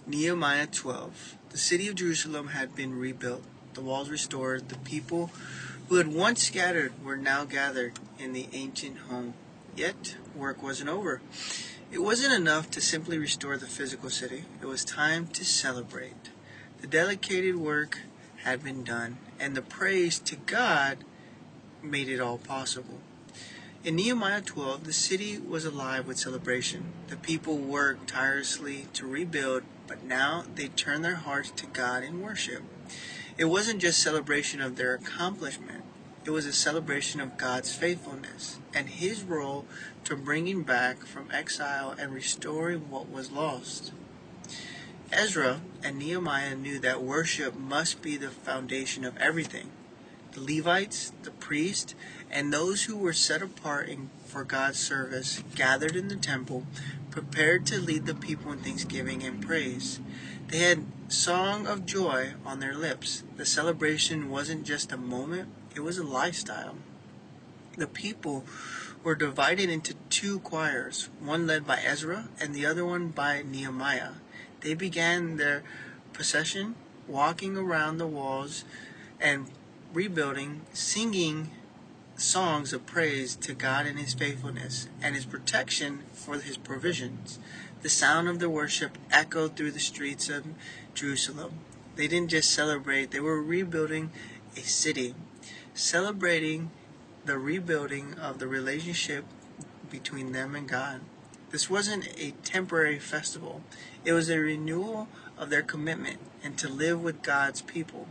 Nehemiah 12. The city of Jerusalem had been rebuilt, the walls restored, the people who had once scattered were now gathered in the ancient home. Yet, work wasn't over. It wasn't enough to simply restore the physical city. It was time to celebrate. The dedicated work had been done, and the praise to God made it all possible. In Nehemiah 12, the city was alive with celebration. The people worked tirelessly to rebuild, but now they turned their hearts to God in worship. It wasn't just celebration of their accomplishment. It was a celebration of God's faithfulness and His role to bringing back from exile and restoring what was lost. Ezra and Nehemiah knew that worship must be the foundation of everything. The Levites, the priests, and those who were set apart for God's service gathered in the temple, prepared to lead the people in thanksgiving and praise. They had song of joy on their lips. The celebration wasn't just a moment, it was a lifestyle. The people were divided into two choirs, one led by Ezra and the other one by Nehemiah. They began their procession, walking around the walls and rebuilding, singing songs of praise to God and His faithfulness and His protection for His provisions. The sound of the worship echoed through the streets of Jerusalem. They didn't just celebrate, they were rebuilding a city, celebrating the rebuilding of the relationship between them and God. This wasn't a temporary festival. It was a renewal of their commitment and to live with God's people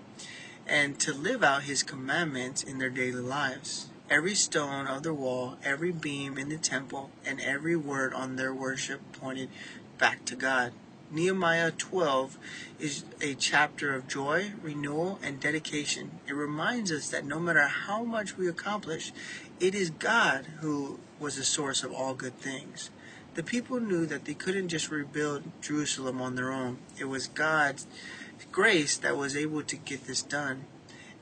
and to live out His commandments in their daily lives. Every stone of the wall, every beam in the temple, and every word on their worship pointed back to God. Nehemiah 12 is a chapter of joy, renewal, and dedication. It reminds us that no matter how much we accomplish, it is God who was the source of all good things. The people knew that they couldn't just rebuild Jerusalem on their own. It was God's grace that was able to get this done,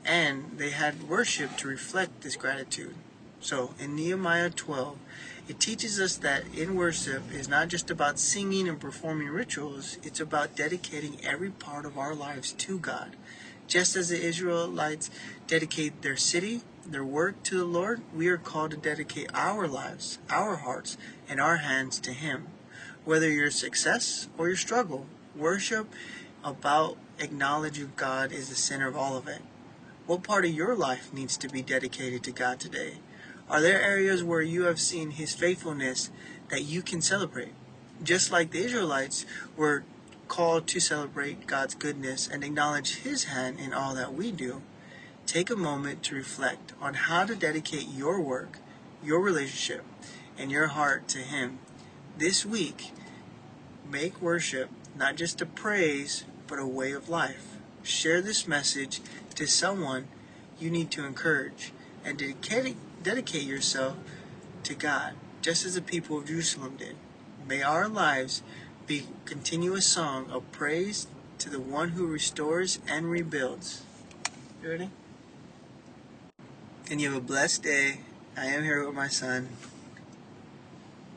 and they had worship to reflect this gratitude. So in Nehemiah 12, it teaches us that in worship is not just about singing and performing rituals, it's about dedicating every part of our lives to God. Just as the Israelites dedicate their city, their work to the Lord, we are called to dedicate our lives, our hearts, and our hands to Him. Whether your success or your struggle, worship about acknowledging God is the center of all of it. What part of your life needs to be dedicated to God today? Are there areas where you have seen His faithfulness that you can celebrate? Just like the Israelites were called to celebrate God's goodness and acknowledge His hand in all that we do, take a moment to reflect on how to dedicate your work, your relationship, and your heart to Him. This week, make worship not just a praise, but a way of life. Share this message to someone you need to encourage, and dedicate yourself to God, just as the people of Jerusalem did. May our lives be a continuous song of praise to the one who restores and rebuilds. You ready? And you have a blessed day. I am here with my son.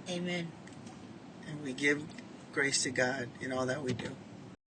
Amen. And we give grace to God in all that we do.